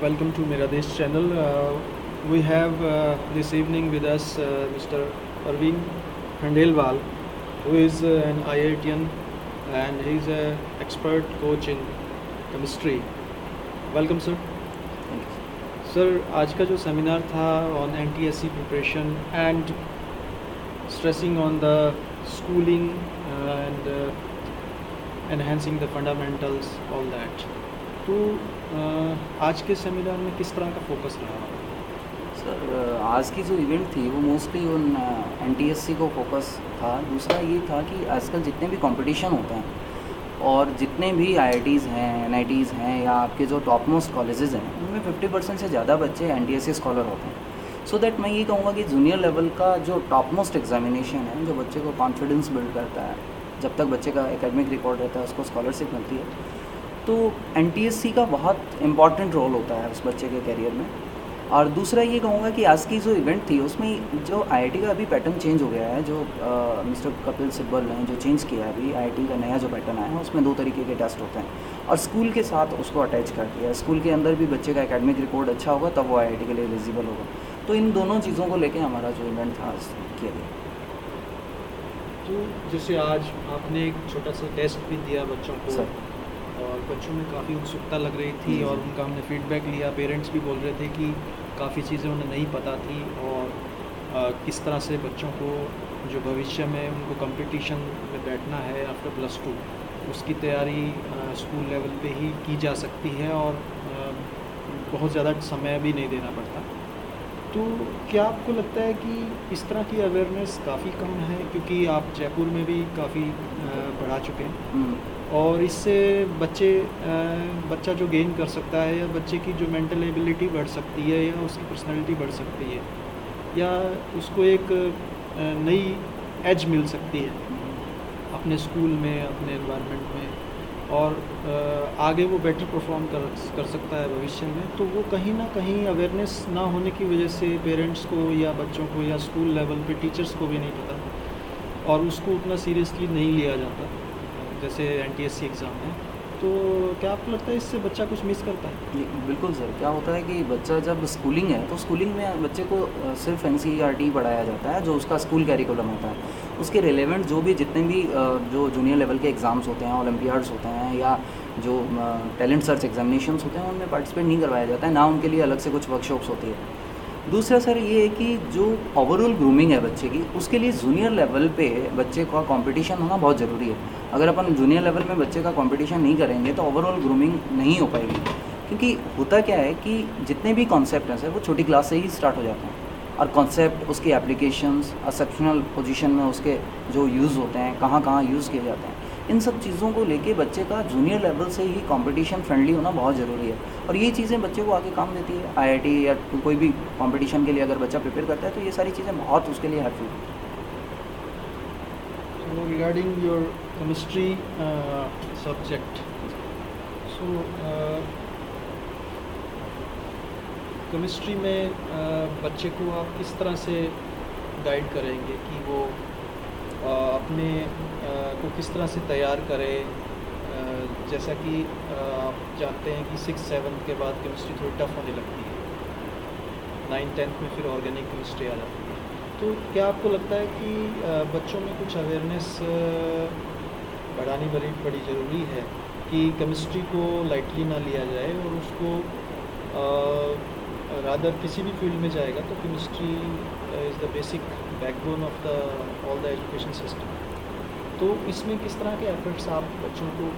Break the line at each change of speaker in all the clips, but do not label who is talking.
Welcome to Miradesh channel. We have this evening with us Mr. Arvind Khandelwal, who is an IITian and he is an expert coach in chemistry. Welcome, sir.
Thank you.
Sir, आज का जो seminar था on NTSC preparation and stressing on the schooling and enhancing the fundamentals all that, तो आज के seminar में किस तरह का फोकस रहा?
सर आज की जो इवेंट थी वो मोस्टली उन NTSC को फोकस था। दूसरा ये था कि आजकल जितने भी कंपटीशन होते हैं और जितने भी IITs हैं, NITs हैं या आपके जो टॉप मोस्ट कॉलेजेस हैं, उनमें 50% से ज़्यादा बच्चे NTSC स्कॉलर होते हैं। सो दैट मैं ये कहूँगा कि जूनियर लेवल का जो टॉप मोस्ट एग्जामिनेशन है, जो बच्चे को कॉन्फिडेंस बिल्ड करता है, जब तक बच्चे का एकेडमिक रिकॉर्ड रहता है उसको स्कॉलरशिप मिलती है, तो NTSC का बहुत इम्पॉर्टेंट रोल होता है उस बच्चे के करियर में। और दूसरा ये कहूँगा कि आज की जो इवेंट थी उसमें जो IIT का अभी पैटर्न चेंज हो गया है, जो मिस्टर कपिल सिब्बल ने जो चेंज किया है अभी IIT का नया जो पैटर्न आया है, उसमें 2 तरीके के टेस्ट होते हैं और स्कूल के साथ उसको अटैच कर दिया है। स्कूल के अंदर भी बच्चे का एकेडमिक रिकॉर्ड अच्छा होगा तब वो IIT के लिए एलिजिबल होगा। तो इन दोनों चीज़ों को लेकर हमारा जो इवेंट था किया गया।
तो जैसे आज आपने एक छोटा सा टेस्ट भी दिया बच्चों को
सर
और बच्चों में काफ़ी उत्सुकता लग रही थी
जी,
और
जी।
उनका हमने फीडबैक लिया। पेरेंट्स भी बोल रहे थे कि काफ़ी चीज़ें उन्हें नहीं पता थी और किस तरह से बच्चों को जो भविष्य में उनको कंपटीशन में बैठना है आफ्टर +2, उसकी तैयारी स्कूल लेवल पे ही की जा सकती है और बहुत ज़्यादा समय भी नहीं देना पड़ता। तो क्या आपको लगता है कि इस तरह की अवेयरनेस काफ़ी कम है, क्योंकि आप जयपुर में भी काफ़ी पढ़ा चुके हैं और इससे बच्चा जो गेन कर सकता है या बच्चे की जो मेंटल एबिलिटी बढ़ सकती है या उसकी पर्सनालिटी बढ़ सकती है या उसको एक नई एज मिल सकती है अपने स्कूल में, अपने एनवायरनमेंट में, और आगे वो बेटर परफॉर्म कर सकता है भविष्य में। तो वो कहीं ना कहीं अवेयरनेस ना होने की वजह से पेरेंट्स को या बच्चों को या स्कूल लेवल पे टीचर्स को भी नहीं पता और उसको उतना सीरियसली नहीं लिया जाता जैसे NTSC एग्ज़ाम है। तो क्या आपको लगता है इससे बच्चा कुछ मिस करता है?
जी, बिल्कुल सर। क्या होता है कि बच्चा जब स्कूलिंग है तो स्कूलिंग में बच्चे को सिर्फ NCERT पढ़ाया जाता है, जो उसका स्कूल कैरिकुलम होता है। उसके रिलेवेंट जो भी जितने भी जो जूनियर लेवल के एग्ज़ाम्स होते हैं, ओलंपियाड्स होते हैं या जो टैलेंट सर्च एग्जामिनेशंस होते हैं, उनमें पार्टिसिपेट नहीं करवाया जाता है, ना उनके लिए अलग से कुछ वर्कशॉप्स होती है। दूसरा सर ये है कि जो ओवरऑल ग्रूमिंग है बच्चे की, उसके लिए जूनियर लेवल पे बच्चे का कंपटीशन होना बहुत ज़रूरी है। अगर अपन जूनियर लेवल में बच्चे का कंपटीशन नहीं करेंगे तो ओवरऑल ग्रूमिंग नहीं हो पाएगी, क्योंकि होता क्या है कि जितने भी कॉन्सेप्ट हैं सर वो छोटी क्लास से ही स्टार्ट हो जाते हैं और कॉन्सेप्ट, उसकी एप्लीकेशंस, एक्सेप्शनल पोजीशन में उसके जो यूज़ होते हैं, कहाँ कहाँ यूज़ किए जाते हैं, इन सब चीज़ों को लेके बच्चे का जूनियर लेवल से ही कंपटीशन फ्रेंडली होना बहुत ज़रूरी है और ये चीज़ें बच्चे को आगे काम देती है। IIT या कोई भी कंपटीशन के लिए अगर बच्चा प्रिपेयर करता है तो ये सारी चीज़ें बहुत उसके लिए हेल्पफुल है।
So regarding your chemistry subject, so chemistry में बच्चे को आप किस तरह से गाइड करेंगे कि वो अपने को किस तरह से तैयार करे? जैसा कि आप जानते हैं कि 6th-7th के बाद केमिस्ट्री थोड़ी टफ होने लगती है, 9th-10th में फिर ऑर्गेनिक केमिस्ट्री आ जाती है। तो क्या आपको लगता है कि बच्चों में कुछ अवेयरनेस बढ़ानी बड़ी ज़रूरी है कि केमिस्ट्री को लाइटली ना लिया जाए और उसको रादर किसी भी फील्ड में जाएगा तो chemistry is the basic backbone of the all the education system. तो इसमें किस तरह के एफर्ट्स आप बच्चों को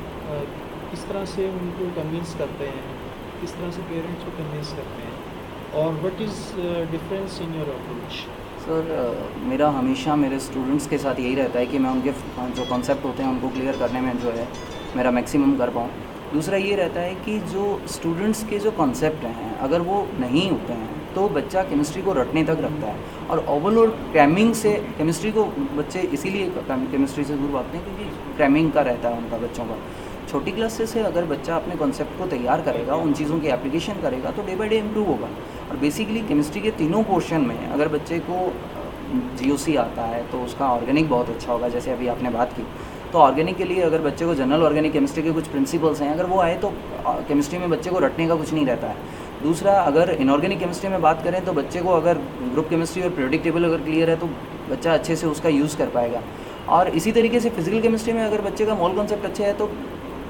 किस तरह से उनको कन्विंस करते हैं, किस तरह से पेरेंट्स को कन्विंस करते हैं, और what is difference in your approach?
Sir मेरा हमेशा मेरे स्टूडेंट्स के साथ यही रहता है कि मैं उनके जो कॉन्सेप्ट होते हैं उनको क्लियर करने में जो है मेरा मैक्सिमम कर पाऊँ। दूसरा ये रहता है कि जो स्टूडेंट्स के जो कॉन्सेप्ट हैं अगर वो नहीं होते हैं तो बच्चा केमिस्ट्री को रटने तक रखता है और ओवरलोड क्रैमिंग से केमिस्ट्री को बच्चे इसीलिए केमिस्ट्री से दूर भागते हैं क्योंकि क्रैमिंग का रहता है उनका बच्चों का। छोटी क्लास से अगर बच्चा अपने कॉन्सेप्ट को तैयार करेगा, उन चीज़ों की एप्लीकेशन करेगा तो डे बाय डे इम्प्रूव होगा। और बेसिकली केमिस्ट्री के तीनों पोर्शन में अगर बच्चे को GOC आता है तो उसका ऑर्गेनिक बहुत अच्छा होगा। जैसे अभी आपने बात की तो ऑर्गेनिक के लिए अगर बच्चे को जनरल ऑर्गेनिक केमिस्ट्री के कुछ प्रिंसिपल्स हैं, अगर वो आए तो केमिस्ट्री में बच्चे को रटने का कुछ नहीं रहता है। दूसरा, अगर इनऑर्गेनिक केमिस्ट्री में बात करें तो बच्चे को अगर ग्रुप केमिस्ट्री और पीरियोडिक टेबल अगर क्लियर है तो बच्चा अच्छे से उसका यूज़ कर पाएगा। और इसी तरीके से फिजिकल केमिस्ट्री में अगर बच्चे का मोल कॉन्सेप्ट अच्छे है तो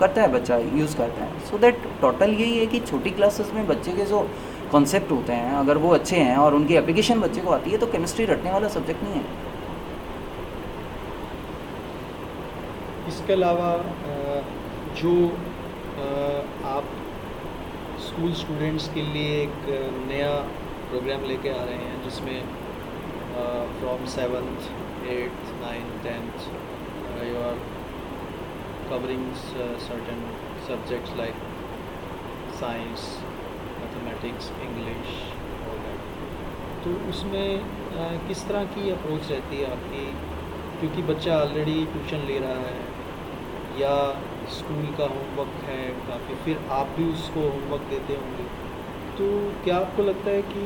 करता है बच्चा, यूज़ करता है। सो दैट टोटल यही है कि छोटी क्लासेस में बच्चे के जो कॉन्सेप्ट होते हैं अगर वो अच्छे हैं और उनकी एप्लीकेशन बच्चे को आती है तो केमिस्ट्री रटने वाला सब्जेक्ट नहीं है।
इसके अलावा जो आप स्कूल स्टूडेंट्स के लिए एक नया प्रोग्राम लेके आ रहे हैं जिसमें from 7th 8th 9th 10th you are covering certain subjects like science, mathematics, English, all that. तो उसमें किस तरह की अप्रोच रहती है आपकी, क्योंकि बच्चा ऑलरेडी ट्यूशन ले रहा है या स्कूल का होमवर्क है काफ़ी, फिर आप भी उसको होमवर्क देते होंगे, तो क्या आपको लगता है कि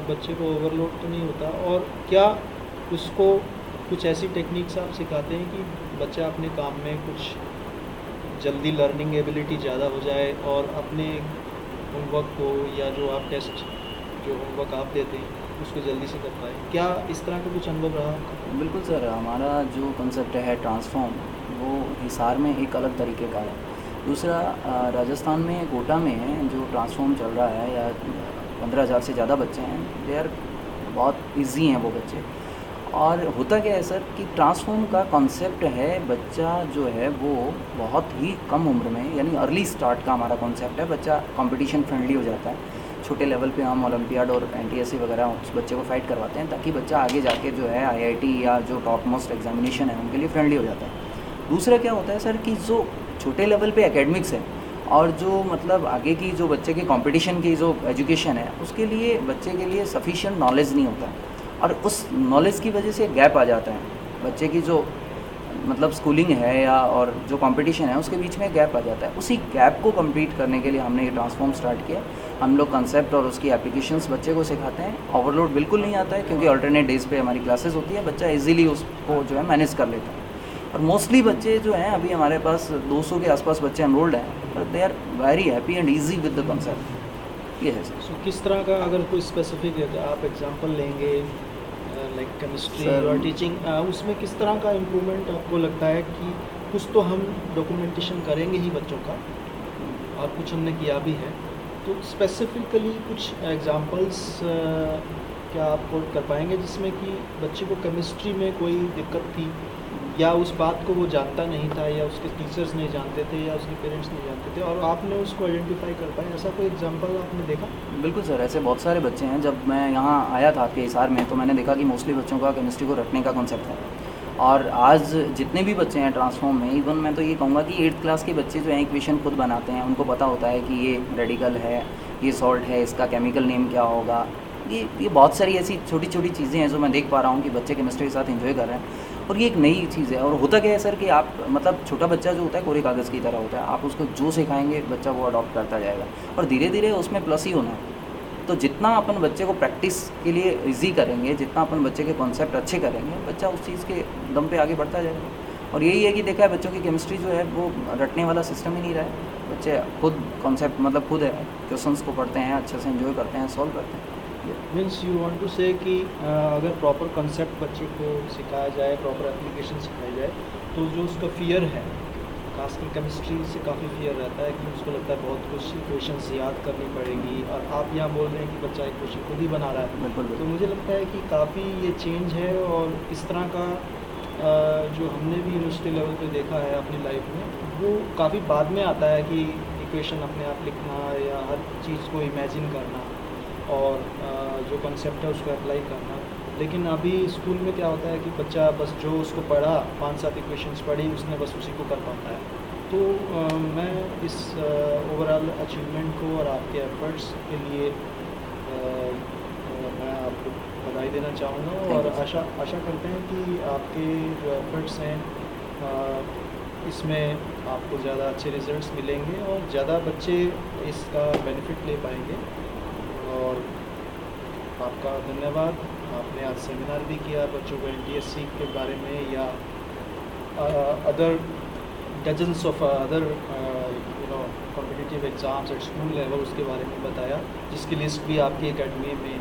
बच्चे को ओवरलोड तो नहीं होता, और क्या उसको कुछ ऐसी टेक्निक्स आप सिखाते हैं कि बच्चा अपने काम में कुछ जल्दी लर्निंग एबिलिटी ज़्यादा हो जाए और अपने होमवर्क को या जो आप टेस्ट जो होमवर्क आप देते हैं उसको जल्दी से कर पाए? क्या इस तरह का कुछ अनुभव रहा आपका?
बिल्कुल सर, हमारा जो कंसेप्ट है ट्रांसफॉर्म, वो हिसार में एक अलग तरीके का है। दूसरा, राजस्थान में कोटा में जो ट्रांसफॉर्म चल रहा है या 15,000 से ज़्यादा बच्चे हैं, दे आर बहुत इजी हैं वो बच्चे। और होता क्या है सर कि ट्रांसफॉर्म का कॉन्सेप्ट है, बच्चा जो है वो बहुत ही कम उम्र में, यानी अर्ली स्टार्ट का हमारा कॉन्सेप्ट है, बच्चा कंपटीशन फ्रेंडली हो जाता है। छोटे लेवल पे हम ओलंपियाड और एनटीएससी वगैरह उस बच्चे को फाइट करवाते हैं ताकि बच्चा आगे जाके जो है आईआईटी या जो टॉप मोस्ट एग्जामिनेशन है उनके लिए फ्रेंडली हो जाता है। दूसरा क्या होता है सर कि जो छोटे लेवल पे एकेडमिक्स है और जो मतलब आगे की जो बच्चे की कंपटीशन की जो एजुकेशन है उसके लिए बच्चे के लिए सफिशिएंट नॉलेज नहीं होता और उस नॉलेज की वजह से गैप आ जाता है। बच्चे की जो मतलब स्कूलिंग है या और जो कंपटीशन है उसके बीच में गैप आ जाता है। उसी गैप को कंप्लीट करने के लिए हमने ये ट्रांसफॉर्म स्टार्ट किया। हम लोग कंसेप्ट और उसकी एप्लीकेशंस बच्चे को सिखाते हैं। ओवरलोड बिल्कुल नहीं आता है क्योंकि अल्टरनेट डेज पे हमारी क्लासेस होती है, बच्चा इजीली उसको जो है मैनेज कर लेता है। और मोस्टली बच्चे जो हैं अभी हमारे पास 200 के आसपास बच्चे एनरोल्ड हैं, पर they are very happy and easy with the concept. ये है सर।
सो किस तरह का अगर कोई स्पेसिफिक आप एग्जांपल लेंगे लाइक केमिस्ट्री और टीचिंग, उसमें किस तरह का इम्प्रूवमेंट आपको लगता है कि कुछ तो हम डॉक्यूमेंटेशन करेंगे ही बच्चों का और कुछ हमने किया भी है, तो स्पेसिफिकली कुछ एग्जांपल्स क्या आप कोट कर पाएंगे जिसमें कि बच्चे को केमिस्ट्री में कोई दिक्कत थी या उस बात को वो जानता नहीं था या उसके टीचर्स नहीं जानते थे या उसके पेरेंट्स नहीं जानते थे और आपने उसको आइडेंटिफाई कर पाए, ऐसा कोई एग्जांपल आपने देखा?
बिल्कुल सर, ऐसे बहुत सारे बच्चे हैं। जब मैं यहाँ आया था आपके हिसार में तो मैंने देखा कि मोस्टली बच्चों का केमिस्ट्री को रटने का कॉन्सेप्ट है। और आज जितने भी बच्चे हैं ट्रांसफॉर्म में, इवन मैं तो ये कहूँगा कि 8th क्लास के बच्चे जो हैं इक्वेशन खुद बनाते हैं, उनको पता होता है कि ये रेडिकल है, ये सॉल्ट है, इसका केमिकल नेम क्या होगा। ये बहुत सारी ऐसी छोटी छोटी चीज़ें हैं जो मैं देख पा रहा हूँ कि बच्चे केमिस्ट्री के साथ एंजॉय कर रहे हैं। और ये एक नई चीज़ है। और होता क्या है सर कि आप मतलब छोटा बच्चा जो होता है कोरे कागज़ की तरह होता है, आप उसको जो सिखाएंगे बच्चा वो अडॉप्ट करता जाएगा और धीरे धीरे उसमें प्लस ही होना है। तो जितना अपन बच्चे को प्रैक्टिस के लिए इजी करेंगे, जितना अपन बच्चे के कॉन्सेप्ट अच्छे करेंगे, बच्चा उस चीज़ के दम पे आगे बढ़ता जाएगा। और यही है कि देखा है बच्चों की केमिस्ट्री जो है वो रटने वाला सिस्टम ही नहीं रहा है। बच्चे खुद कॉन्सेप्ट मतलब खुद है क्वेश्चंस को पढ़ते हैं, अच्छे से एंजॉय करते हैं, सॉल्व करते हैं।
मीन्स यू वांट टू से कि अगर प्रॉपर कंसेप्ट बच्चे को सिखाया जाए, प्रॉपर एप्लीकेशन सिखाई जाए, तो जो उसका फियर है, खासकर केमिस्ट्री से काफ़ी फियर रहता है कि उसको लगता है बहुत कुछ इक्वेशंस याद करनी पड़ेगी और आप यहाँ बोल रहे हैं कि बच्चा इक्वेशन खुद ही बना रहा है।
बिल्कुल।
तो मुझे लगता है कि काफ़ी ये चेंज है और इस तरह का जो हमने भी यूनिवर्सिटी लेवल पे देखा है अपनी लाइफ में, वो काफ़ी बाद में आता है कि इक्वेशन अपने आप लिखना या हर चीज़ को इमेजिन करना और जो कंसेप्ट है उसको अप्लाई करना। लेकिन अभी स्कूल में क्या होता है कि बच्चा बस जो उसको पढ़ा, 5-7 इक्वेशंस पढ़ी, उसने बस उसी को कर पाता है। तो मैं इस ओवरऑल अचीवमेंट को और आपके एफर्ट्स के लिए मैं आपको बधाई देना चाहूँगा और आशा करते हैं कि आपके जो एफर्ट्स हैं इसमें आपको ज़्यादा अच्छे रिजल्ट्स मिलेंगे और ज़्यादा बच्चे इसका बेनिफिट ले पाएंगे। और आपका धन्यवाद। आपने आज सेमिनार भी किया बच्चों को एनटीएससी के बारे में या other dozens of other competitive exams at school level उसके बारे में बताया, जिसकी लिस्ट भी आपकी एकेडमी में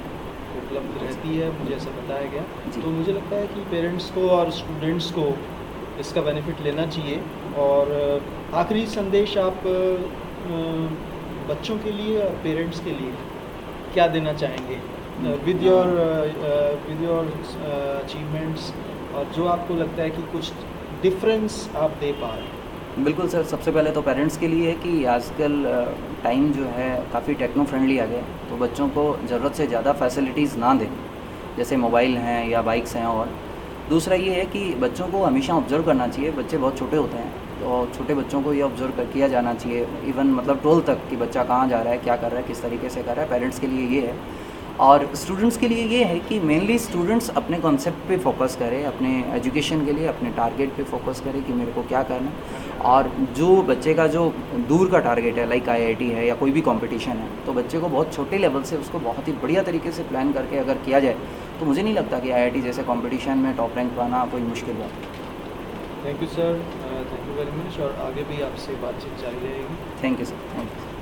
उपलब्ध रहती है, मुझे ऐसा बताया गया।
जी।
तो मुझे लगता है कि पेरेंट्स को और स्टूडेंट्स को इसका बेनिफिट लेना चाहिए। और आखिरी संदेश आप बच्चों के लिए और पेरेंट्स के लिए क्या देना चाहेंगे विद योर अचीवमेंट्स, और जो आपको लगता है कि कुछ डिफरेंस आप दे पा रहे हैं?
बिल्कुल सर, सबसे पहले तो पेरेंट्स के लिए है कि आजकल टाइम जो है काफ़ी टेक्नो फ्रेंडली आ गया है, तो बच्चों को ज़रूरत से ज़्यादा फैसिलिटीज़ ना दें, जैसे मोबाइल हैं या बाइक्स हैं। और दूसरा ये है कि बच्चों को हमेशा ऑब्ज़र्व करना चाहिए। बच्चे बहुत छोटे होते हैं, तो छोटे बच्चों को ये ऑब्ज़र्व किया जाना चाहिए, इवन मतलब 12 तक, कि बच्चा कहाँ जा रहा है, क्या कर रहा है, किस तरीके से कर रहा है। पेरेंट्स के लिए ये है। और स्टूडेंट्स के लिए ये है कि मेनली स्टूडेंट्स अपने कॉन्सेप्ट पे फोकस करें, अपने एजुकेशन के लिए अपने टारगेट पे फोकस करें कि मेरे को क्या करना है। और जो बच्चे का जो दूर का टारगेट है, लाइक आईआईटी है या कोई भी कंपटीशन है, तो बच्चे को बहुत छोटे लेवल से उसको बहुत ही बढ़िया तरीके से प्लान करके अगर किया जाए, तो मुझे नहीं लगता कि आईआईटी जैसे कंपटीशन में टॉप रैंक पाना कोई मुश्किल बात है।
Thank you sir, thank you very much, और आगे भी आपसे बातचीत जारी रहेगी।
Thank you sir, thank you.